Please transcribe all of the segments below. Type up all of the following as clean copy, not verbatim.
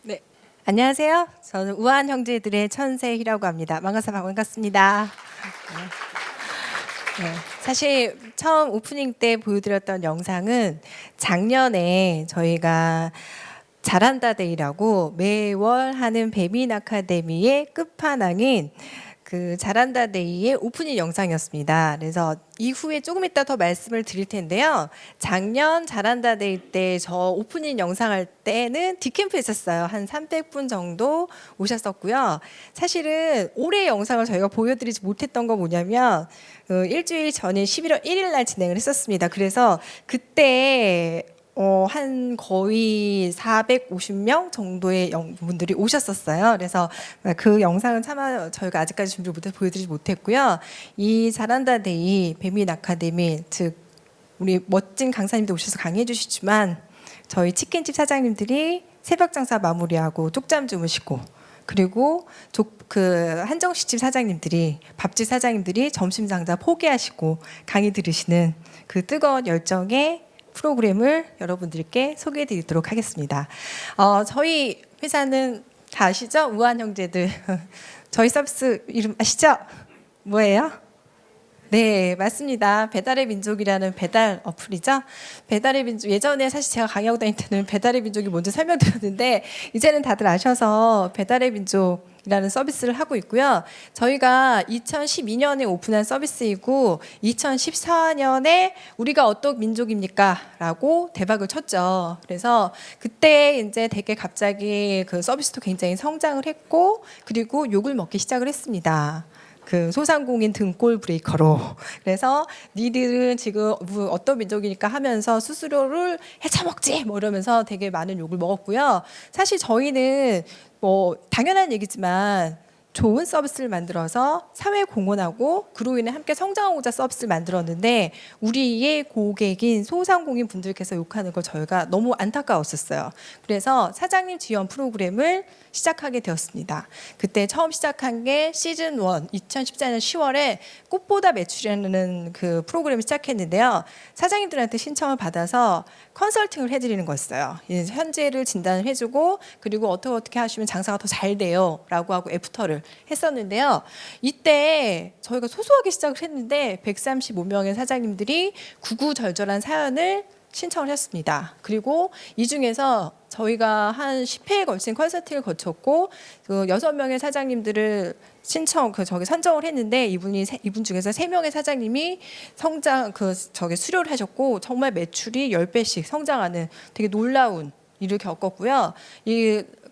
네, 안녕하세요. 저는 우아한 형제들의 천세희라고 합니다. 반갑습니다. 네, 사실 처음 오프닝 때 보여드렸던 영상은 작년에 저희가 잘한다 데이라고 매월 하는 배민 아카데미의 끝판왕인 그 잘한다 데이의 오프닝 영상이었습니다. 그래서 이후에 조금 이따 더 말씀을 드릴 텐데요. 작년 잘한다 데이 때 저 오프닝 영상 할 때는 디캠프 했었어요. 한 300분 정도 오셨었고요. 사실은 올해 영상을 저희가 보여드리지 못했던 거 뭐냐면 일주일 전인 11월 1일 날 진행을 했었습니다. 그래서 그때 한 거의 450명 정도의 분들이 오셨었어요. 그래서 그 영상은 차마 저희가 아직까지 준비를 못해서 보여드리지 못했고요. 이 잘한다 데이 배민 아카데미, 즉 우리 멋진 강사님들 오셔서 강의해 주시지만 저희 치킨집 사장님들이 새벽 장사 마무리하고 쪽잠 주무시고, 그리고 그 한정식집 사장님들이, 밥집 사장님들이 점심 장사 포기하시고 강의 들으시는 그 뜨거운 열정의 프로그램을 여러분들께 소개해 드리도록 하겠습니다. 저희 회사는 다 아시죠? 우아한 형제들. 저희 서비스 이름 아시죠? 뭐예요? 네, 맞습니다. 배달의 민족이라는 배달 어플이죠. 배달의 민족, 예전에 사실 제가 강의하고 다닐 때는 배달의 민족이 뭔지 설명드렸는데 이제는 다들 아셔서 배달의 민족이라는 서비스를 하고 있고요. 저희가 2012년에 오픈한 서비스이고 2014년에 우리가 어떤 민족입니까? 라고 대박을 쳤죠. 그래서 그때 이제 되게 갑자기 그 서비스도 굉장히 성장을 했고, 그리고 욕을 먹기 시작을 했습니다. 그 소상공인 등골 브레이커로. 그래서 니들은 지금 어떤 민족이니까 하면서 수수료를 헤쳐먹지 뭐 이러면서 되게 많은 욕을 먹었고요. 사실 저희는 뭐 당연한 얘기지만 좋은 서비스를 만들어서 사회에 공헌하고 그로 인해 함께 성장하고자 서비스를 만들었는데 우리의 고객인 소상공인 분들께서 욕하는 걸 저희가 너무 안타까웠었어요. 그래서 사장님 지원 프로그램을 시작하게 되었습니다. 그때 처음 시작한 게 시즌 1 2014년 10월에 꽃보다 매출이라는 그 프로그램을 시작했는데요. 사장님들한테 신청을 받아서 컨설팅을 해드리는 거였어요. 현재를 진단을 해주고, 그리고 어떻게 하시면 장사가 더 잘 돼요 라고 하고 애프터를 했었는데요. 이때 저희가 소소하게 시작을 했는데 135명의 사장님들이 구구절절한 사연을 신청을 했습니다. 그리고 이 중에서 저희가 한 10회에 걸친 컨설팅을 거쳤고 그 6명의 사장님들을 선정을 했는데 이분 중에서 3명의 사장님이 수료를 하셨고 정말 매출이 10배씩 성장하는 되게 놀라운 일을 겪었고요.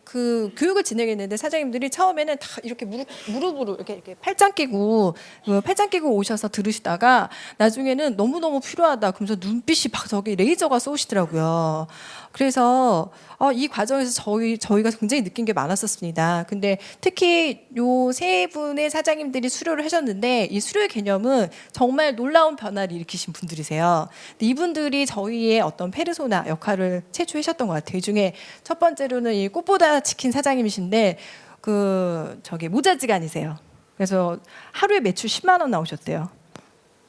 그 교육을 진행했는데 사장님들이 처음에는 다 이렇게 무릎으로 이렇게 팔짱 끼고 오셔서 들으시다가 나중에는 너무너무 필요하다 그러면서 눈빛이 막 저기 레이저가 쏘시더라고요. 그래서 이 과정에서 저희가 굉장히 느낀 게 많았었습니다. 근데 특히 요 세 분의 사장님들이 수료를 하셨는데 이 수료의 개념은 정말 놀라운 변화를 일으키신 분들이세요. 근데 이분들이 저희의 어떤 페르소나 역할을 체초하셨던 것 같아요. 이 중에 첫 번째로는 이 꽃보다 치킨 사장님이신데 모자지간이세요. 그래서 하루에 매출 10만 원 나오셨대요.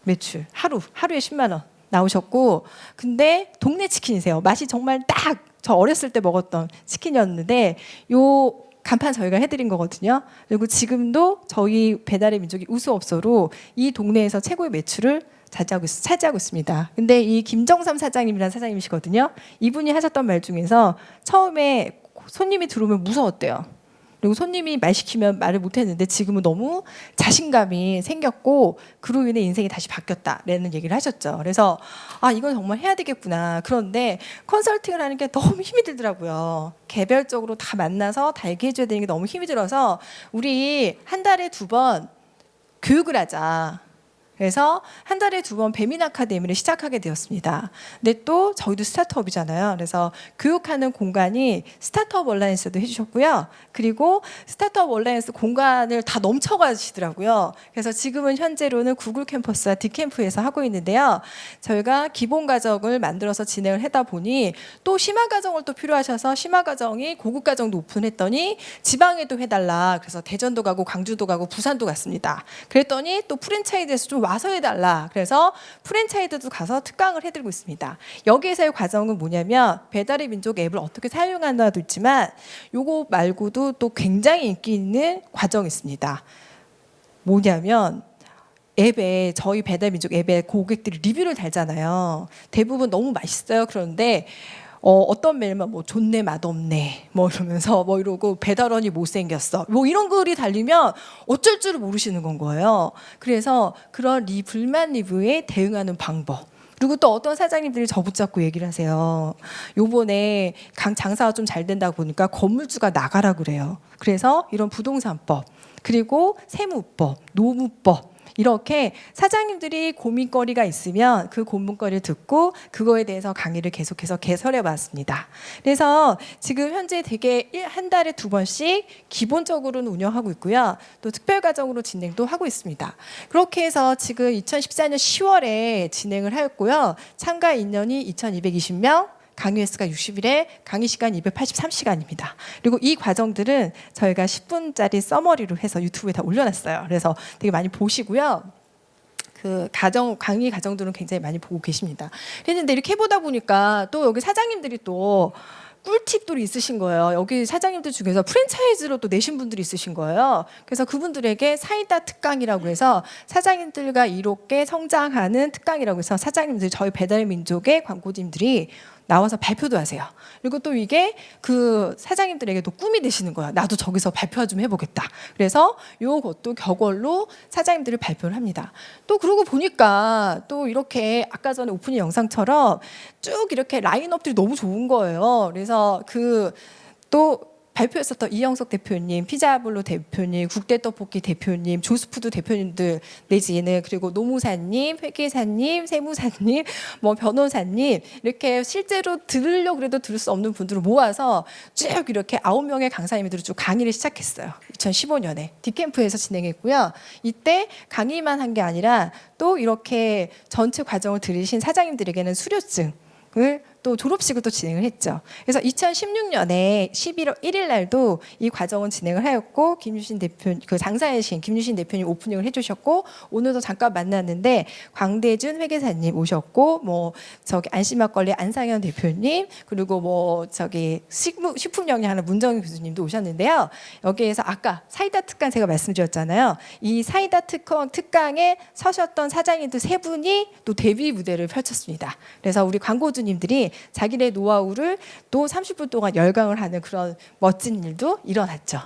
매출 하루에 10만 원 나오셨고, 근데 동네 치킨이세요. 맛이 정말 딱 저 어렸을 때 먹었던 치킨이었는데 요 간판 저희가 해드린 거거든요. 그리고 지금도 저희 배달의 민족이 우수업소로 이 동네에서 최고의 매출을 차지하고 있습니다. 근데 이 김정삼 사장님이라는 사장님이시거든요. 이분이 하셨던 말 중에서 처음에 손님이 들어오면 무서웠대요. 그리고 손님이 말 시키면 말을 못했는데 지금은 너무 자신감이 생겼고 그로 인해 인생이 다시 바뀌었다라는 얘기를 하셨죠. 그래서 이건 정말 해야 되겠구나. 그런데 컨설팅을 하는 게 너무 힘이 들더라고요. 개별적으로 다 만나서 다 얘기해 줘야 되는 게 너무 힘이 들어서 우리 한 달에 2번 교육을 하자. 그래서 한 달에 2번 배민 아카데미를 시작하게 되었습니다. 근데 또 저희도 스타트업이잖아요. 그래서 교육하는 공간이 스타트업 얼라이언스도 해주셨고요. 그리고 스타트업 얼라이언스 공간을 다 넘쳐가시더라고요. 그래서 지금은 현재로는 구글 캠퍼스와 디캠프에서 하고 있는데요. 저희가 기본 과정을 만들어서 진행을 하다 보니 또 심화 과정을 또 필요하셔서 심화 과정이 고급 과정도 오픈했더니 지방에도 해달라. 그래서 대전도 가고 광주도 가고 부산도 갔습니다. 그랬더니 또 프랜차이즈에서 좀 와서 해달라. 그래서 프랜차이즈도 가서 특강을 해드리고 있습니다. 여기에서의 과정은 뭐냐면 배달의 민족 앱을 어떻게 사용하나도 있지만 요거 말고도 또 굉장히 인기 있는 과정이 있습니다. 뭐냐면 앱에 저희 배달민족 앱에 고객들이 리뷰를 달잖아요. 대부분 너무 맛있어요. 그런데 어떤 메일만 뭐 좋네 맛없네 뭐 이러면서 뭐 이러고 배달원이 못생겼어 뭐 이런 글이 달리면 어쩔 줄을 모르시는 건 거예요. 그래서 그런 불만 리뷰에 대응하는 방법. 그리고 또 어떤 사장님들이 저 붙잡고 얘기를 하세요. 요번에 장사가 좀 잘 된다고 보니까 건물주가 나가라 그래요. 그래서 이런 부동산법 그리고 세무법, 노무법 이렇게 사장님들이 고민거리가 있으면 그 고민거리를 듣고 그거에 대해서 강의를 계속해서 개설해 왔습니다. 그래서 지금 현재 되게 한 달에 2번씩 기본적으로는 운영하고 있고요. 또 특별과정으로 진행도 하고 있습니다. 그렇게 해서 지금 2014년 10월에 진행을 하였고요. 참가 인원이 2220명, 강의 횟수가 60일에 강의 시간 283시간입니다. 그리고 이 과정들은 저희가 10분짜리 서머리로 해서 유튜브에 다 올려놨어요. 그래서 되게 많이 보시고요. 그 강의 과정들은 굉장히 많이 보고 계십니다. 그런데 이렇게 해보다 보니까 또 여기 사장님들이 또 꿀팁들이 있으신 거예요. 여기 사장님들 중에서 프랜차이즈로 또 내신 분들이 있으신 거예요. 그래서 그분들에게 사이다 특강이라고 해서 사장님들과 이롭게 성장하는 특강이라고 해서 사장님들 저희 배달민족의 광고주님들이 나와서 발표도 하세요. 그리고 또 이게 그 사장님들에게 또 꿈이 되시는 거예요. 나도 저기서 발표 좀 해보겠다. 그래서 이것도 격월로 사장님들을 발표를 합니다. 또 그러고 보니까 또 이렇게 아까 전에 오프닝 영상처럼 쭉 이렇게 라인업들이 너무 좋은 거예요. 그래서 또 발표했었던 이영석 대표님, 피자블로 대표님, 국대떡볶이 대표님, 조스푸드 대표님들 내지는 그리고 노무사님, 회계사님, 세무사님, 뭐 변호사님 이렇게 실제로 들으려고 그래도 들을 수 없는 분들을 모아서 쭉 이렇게 9명의 강사님들이 쭉 강의를 시작했어요. 2015년에 디캠프에서 진행했고요. 이때 강의만 한 게 아니라 또 이렇게 전체 과정을 들으신 사장님들에게는 수료증을 또 졸업식을 또 진행을 했죠. 그래서 2016년에 11월 1일 날도 이 과정은 진행을 하였고 김유신 대표 그 장사의 김유신 대표님 오프닝을 해주셨고 오늘도 잠깐 만났는데 광대준 회계사님 오셨고 뭐 저기 안심막걸리 안상현 대표님 그리고 뭐 저기 식품 영양하는 문정희 교수님도 오셨는데요. 여기에서 아까 사이다 특강 제가 말씀드렸잖아요. 이 사이다 특강에 서셨던 사장님들 3분이 또 데뷔 무대를 펼쳤습니다. 그래서 우리 광고주님들이 자기네 노하우를 또 30분 동안 열강을 하는 그런 멋진 일도 일어났죠.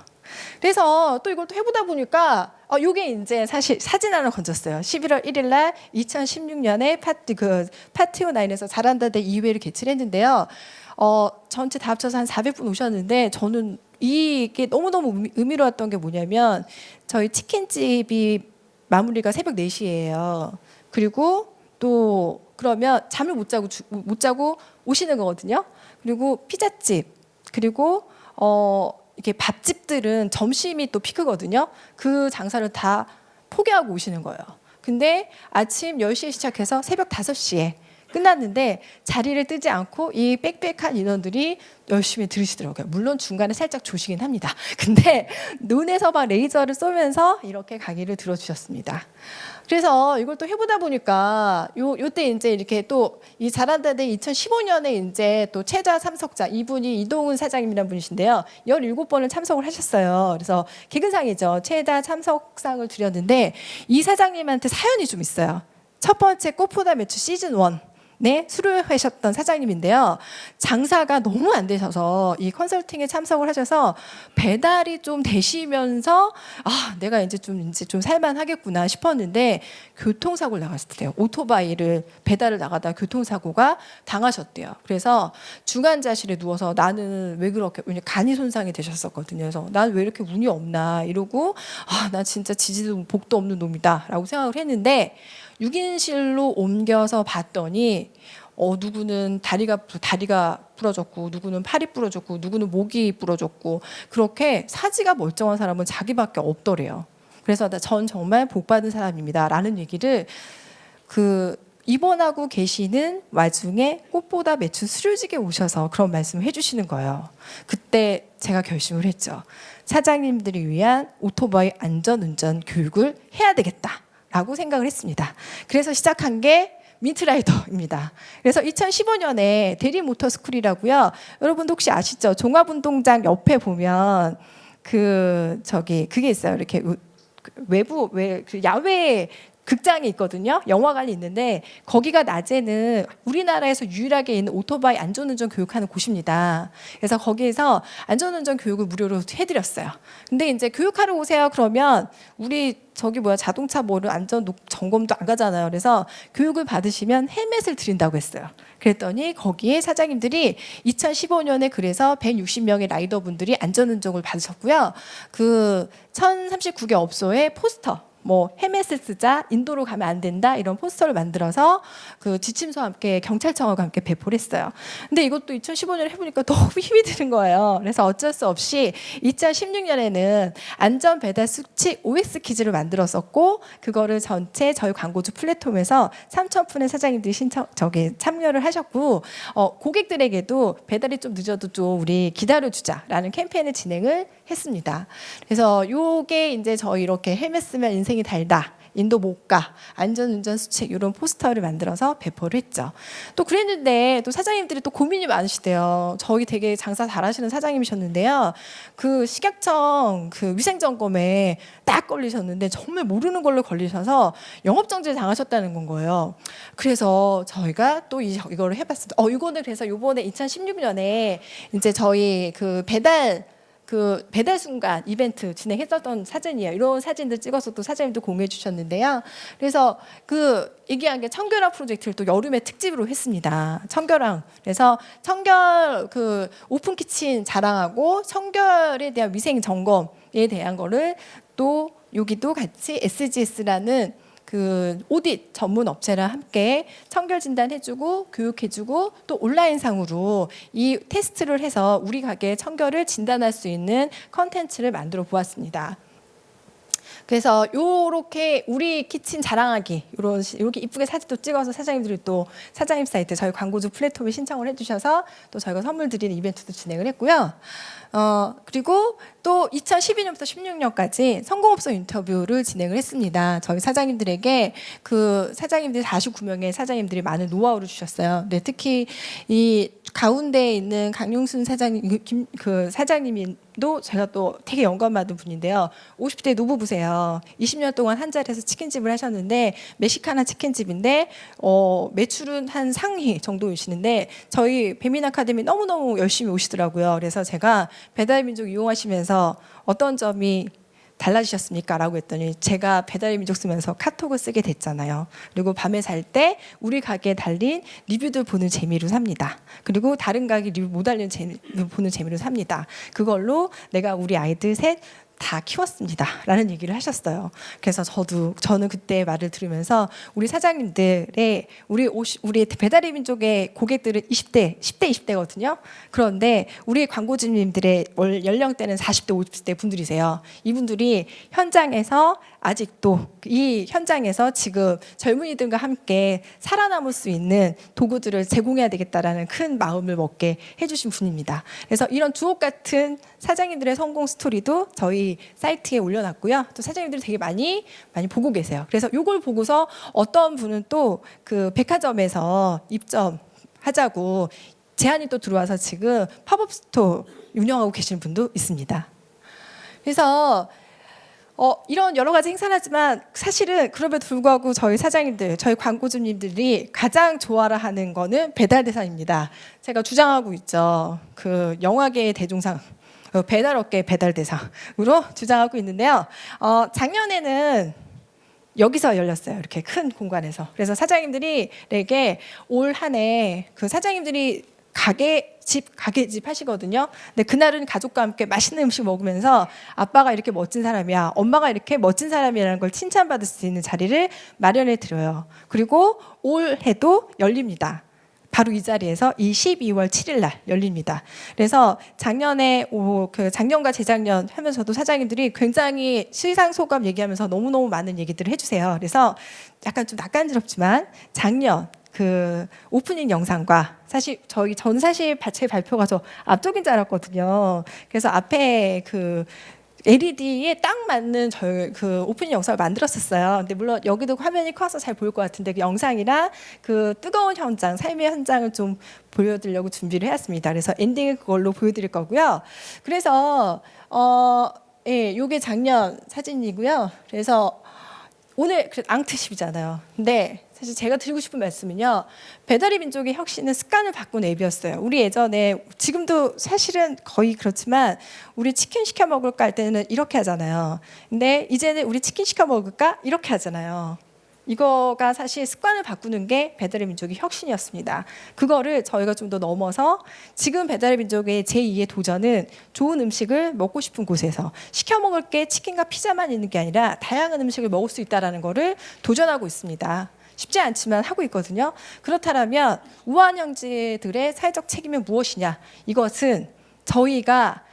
그래서 또 이걸 또 해보다 보니까 이게 이제 사실 사진 하나 건졌어요. 11월 1일 날 2016년에 파티오9에서 잘한다 대 2회를 개최했는데요. 전체 다 합쳐서 한 400분 오셨는데 저는 이게 너무너무 의미로웠던 게 뭐냐면 저희 치킨집이 마무리가 새벽 4시예요. 그리고 또 그러면 잠을 못 자고 오시는 거거든요. 그리고 피자집 그리고 이렇게 밥집들은 점심이 또 피크거든요. 그 장사를 다 포기하고 오시는 거예요. 근데 아침 10시에 시작해서 새벽 5시에 끝났는데 자리를 뜨지 않고 이 빽빽한 인원들이 열심히 들으시더라고요. 물론 중간에 살짝 조시긴 합니다. 근데 눈에서 막 레이저를 쏘면서 이렇게 강의를 들어주셨습니다. 그래서 이걸 또 해보다 보니까 요때 이제 이렇게 또 이 잘한다 대 2015년에 이제 또 최다 참석자 이분이 이동훈 사장님이라는 분이신데요. 17번을 참석을 하셨어요. 그래서 개근상이죠. 최다 참석상을 드렸는데 이 사장님한테 사연이 좀 있어요. 첫 번째 꽃보다 매출 시즌 1. 네, 수료하셨던 사장님인데요. 장사가 너무 안 되셔서 이 컨설팅에 참석을 하셔서 배달이 좀 되시면서 내가 이제 좀 살만하겠구나 싶었는데 교통사고를 나갔을 때요. 오토바이를 배달을 나가다 교통사고가 당하셨대요. 그래서 중환자실에 누워서 나는 왜 그렇게 간이 손상이 되셨었거든요. 그래서 난 왜 이렇게 운이 없나 이러고 나 진짜 지지도 복도 없는 놈이다라고 생각을 했는데 6인실로 옮겨서 봤더니 누구는 다리가 부러졌고 누구는 팔이 부러졌고 누구는 목이 부러졌고 그렇게 사지가 멀쩡한 사람은 자기밖에 없더래요. 그래서 전 정말 복받은 사람입니다 라는 얘기를 입원하고 계시는 와중에 꽃보다 매춘 수료직에 오셔서 그런 말씀을 해주시는 거예요. 그때 제가 결심을 했죠. 사장님들을 위한 오토바이 안전운전 교육을 해야 되겠다 라고 생각을 했습니다. 그래서 시작한 게 민트라이더입니다. 그래서 2015년에 대리모터스쿨이라고요. 여러분도 혹시 아시죠? 종합운동장 옆에 보면 그게 있어요. 이렇게 외부 야외 극장이 있거든요. 영화관이 있는데 거기가 낮에는 우리나라에서 유일하게 있는 오토바이 안전운전 교육하는 곳입니다. 그래서 거기에서 안전운전 교육을 무료로 해드렸어요. 근데 이제 교육하러 오세요. 그러면 우리 자동차 안전 점검도 안 가잖아요. 그래서 교육을 받으시면 헬멧을 드린다고 했어요. 그랬더니 거기에 사장님들이 2015년에 그래서 160명의 라이더분들이 안전운전을 받으셨고요. 1039개 업소의 포스터 헬멧을 쓰자, 인도로 가면 안 된다 이런 포스터를 만들어서 지침서와 함께 경찰청과 함께 배포를 했어요. 근데 이것도 2015년에 해보니까 너무 힘이 드는 거예요. 그래서 어쩔 수 없이 2016년에는 안전 배달 수칙 OX 퀴즈를 만들었었고 그거를 전체 저희 광고주 플랫폼에서 3,000분의 사장님들이 참여를 하셨고 고객들에게도 배달이 좀 늦어도 좀 우리 기다려주자라는 캠페인을 진행을 했습니다. 그래서 요게 이제 저희 이렇게 헬멧 쓰면 인생이 달다, 인도 못 가, 안전운전 수칙 이런 포스터를 만들어서 배포를 했죠. 또 그랬는데 또 사장님들이 또 고민이 많으시대요. 저희 되게 장사 잘하시는 사장님이셨는데요. 식약청 위생점검에 딱 걸리셨는데 정말 모르는 걸로 걸리셔서 영업정지를 당하셨다는 건 거예요. 그래서 저희가 또 이거를 해봤습니다. 이거는 그래서 요번에 2016년에 이제 저희 배달 순간 이벤트 진행했었던 사진이에요. 이런 사진들 찍어서 또 사장님도 공유해 주셨는데요. 그래서 얘기한 게 청결왕 프로젝트를 또 여름에 특집으로 했습니다. 청결왕. 그래서 청결 오픈 키친 자랑하고 청결에 대한 위생 점검에 대한 거를 또 여기도 같이 SGS라는 오딧 전문 업체랑 함께 청결 진단해주고 교육해주고 또 온라인상으로 이 테스트를 해서 우리 가게의 청결을 진단할 수 있는 컨텐츠를 만들어 보았습니다. 그래서 요렇게 우리 키친 자랑하기 이렇게 이쁘게 사진도 찍어서 사장님들이 또 사장님 사이트 저희 광고주 플랫폼에 신청을 해주셔서 또 저희가 선물 드리는 이벤트도 진행을 했고요. 그리고 또 2012년부터 16년까지 성공업소 인터뷰를 진행을 했습니다. 저희 사장님들에게 사장님들이 49명의 사장님들이 많은 노하우를 주셨어요. 근데 특히 이 가운데에 있는 강용순 사장님, 사장님도 제가 또 되게 영감받은 분인데요. 50대 노부부세요. 20년 동안 한 자리에서 치킨집을 하셨는데 멕시카나 치킨집인데 매출은 한 상위 정도이시는데 저희 배민 아카데미 너무너무 열심히 오시더라고요. 그래서 제가 배달민족 이용하시면서 어떤 점이 달라지셨습니까? 라고 했더니 제가 배달의 민족 쓰면서 카톡을 쓰게 됐잖아요. 그리고 밤에 살 때 우리 가게에 달린 리뷰들 보는 재미로 삽니다. 그리고 다른 가게 리뷰 못 달린 보는 재미로 삽니다. 그걸로 내가 우리 아이들 셋 다 키웠습니다. 라는 얘기를 하셨어요. 그래서 저는 그때 말을 들으면서 우리 사장님들의 우리 배달의 민족의 고객들은 10대, 20대거든요. 그런데 우리 광고주님들의 연령대는 40대, 50대 분들이세요. 이분들이 현장에서 아직도 이 현장에서 지금 젊은이들과 함께 살아남을 수 있는 도구들을 제공해야 되겠다라는 큰 마음을 먹게 해주신 분입니다. 그래서 이런 주옥 같은 사장님들의 성공 스토리도 저희 사이트에 올려놨고요. 또 사장님들이 되게 많이 보고 계세요. 그래서 이걸 보고서 어떤 분은 또 백화점에서 입점하자고 제안이 또 들어와서 지금 팝업 스토어 운영하고 계시는 분도 있습니다. 그래서 이런 여러 가지 행사를 하지만 사실은 그럼에도 불구하고 저희 사장님들, 저희 광고주님들이 가장 좋아라 하는 거는 배달대상입니다. 제가 주장하고 있죠. 영화계의 대종상, 배달업계 배달대상으로 주장하고 있는데요. 작년에는 여기서 열렸어요. 이렇게 큰 공간에서. 그래서 사장님들에게 올 한 해 사장님들이 가게집 하시거든요. 근데 그날은 가족과 함께 맛있는 음식 먹으면서 아빠가 이렇게 멋진 사람이야, 엄마가 이렇게 멋진 사람이라는 걸 칭찬받을 수 있는 자리를 마련해 드려요. 그리고 올해도 열립니다. 바로 이 자리에서 이 12월 7일 날 열립니다. 그래서 작년과 재작년 하면서도 사장님들이 굉장히 시상 소감 얘기하면서 너무너무 많은 얘기들을 해주세요. 그래서 약간 좀 낯간지럽지만 작년 오프닝 영상과 저는 사실 제 발표가 저 앞쪽인 줄 알았거든요. 그래서 앞에 LED에 딱 맞는 저희 그 오프닝 영상을 만들었었어요. 근데 물론 여기도 화면이 커서 잘 보일 것 같은데 그 영상이랑 그 뜨거운 현장, 삶의 현장을 좀 보여드리려고 준비를 해왔습니다. 그래서 엔딩은 그걸로 보여드릴 거고요. 그래서 예, 요게 작년 사진이고요. 그래서 오늘 앙트십이잖아요. 근데 사실 제가 드리고 싶은 말씀은요. 배달의 민족의 혁신은 습관을 바꾼 앱이었어요. 우리 예전에 지금도 사실은 거의 그렇지만 우리 치킨 시켜 먹을까 할 때는 이렇게 하잖아요. 근데 이제는 우리 치킨 시켜 먹을까 이렇게 하잖아요. 이거가 사실 습관을 바꾸는 게 배달의 민족의 혁신이었습니다. 그거를 저희가 좀 더 넘어서 지금 배달의 민족의 제2의 도전은 좋은 음식을 먹고 싶은 곳에서 시켜 먹을 게 치킨과 피자만 있는 게 아니라 다양한 음식을 먹을 수 있다는 거를 도전하고 있습니다. 쉽지 않지만 하고 있거든요. 그렇다면 우한 형제들의 사회적 책임은 무엇이냐? 이것은 저희가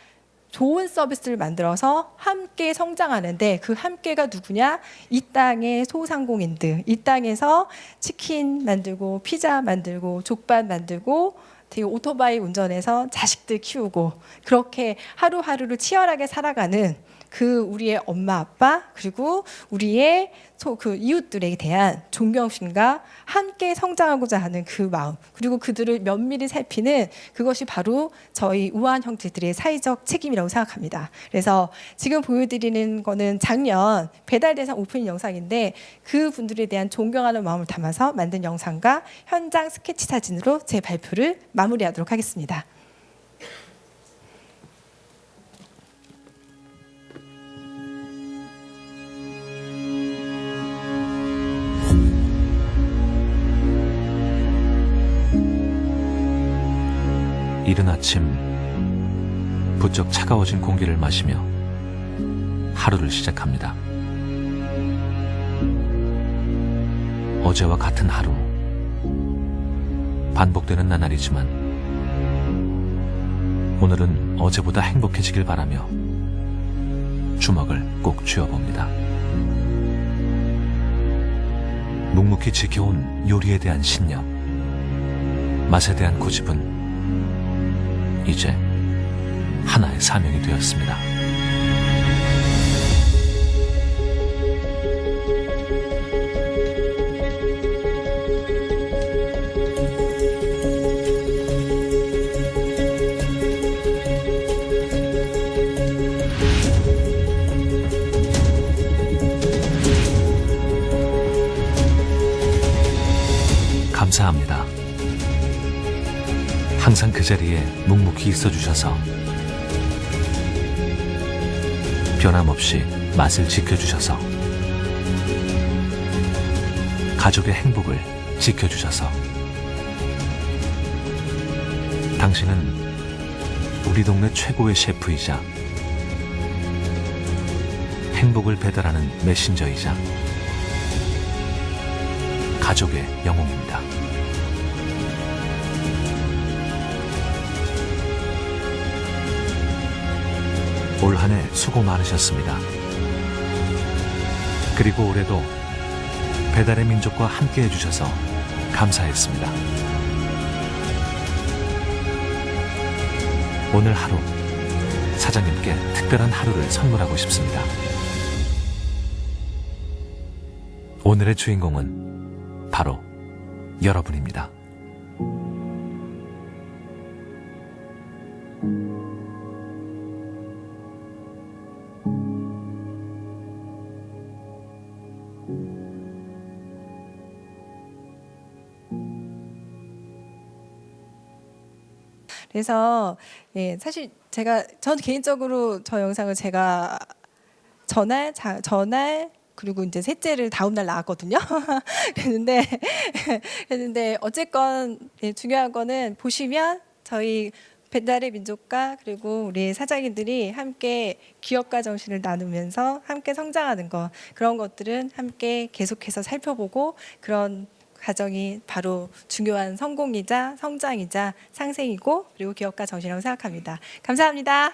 좋은 서비스를 만들어서 함께 성장하는데 그 함께가 누구냐? 이 땅의 소상공인들, 이 땅에서 치킨 만들고 피자 만들고 족발 만들고 되게 오토바이 운전해서 자식들 키우고 그렇게 하루하루를 치열하게 살아가는 그 우리의 엄마 아빠 그리고 우리의 그 이웃들에 대한 존경심과 함께 성장하고자 하는 그 마음 그리고 그들을 면밀히 살피는 그것이 바로 저희 우한 형제들의 사회적 책임이라고 생각합니다. 그래서 지금 보여드리는 거는 작년 배달 대상 오프닝 영상인데 그 분들에 대한 존경하는 마음을 담아서 만든 영상과 현장 스케치 사진으로 제 발표를 마무리하도록 하겠습니다. 이른 아침 부쩍 차가워진 공기를 마시며 하루를 시작합니다. 어제와 같은 하루, 반복되는 나날이지만 오늘은 어제보다 행복해지길 바라며 주먹을 꼭 쥐어봅니다. 묵묵히 지켜온 요리에 대한 신념, 맛에 대한 고집은 이제 하나의 사명이 되었습니다. 감사합니다. 항상 그 자리에 묵묵히 있어주셔서 변함없이 맛을 지켜주셔서 가족의 행복을 지켜주셔서 당신은 우리 동네 최고의 셰프이자 행복을 배달하는 메신저이자 가족의 영웅입니다. 올 한 해 수고 많으셨습니다. 그리고 올해도 배달의 민족과 함께 해주셔서 감사했습니다. 오늘 하루 사장님께 특별한 하루를 선물하고 싶습니다. 오늘의 주인공은 바로 여러분입니다. 그래서 예, 사실 전 개인적으로 저 영상을 제가 전날 그리고 이제 셋째를 다음 날 나왔거든요. 그랬는데 어쨌건 예, 중요한 거는 보시면 저희 배달의 민족과 그리고 우리 사장님들이 함께 기업가 정신을 나누면서 함께 성장하는 것 그런 것들은 함께 계속해서 살펴보고 그런 과정이 바로 중요한 성공이자 성장이자 상생이고 그리고 기업가 정신이라고 생각합니다. 감사합니다.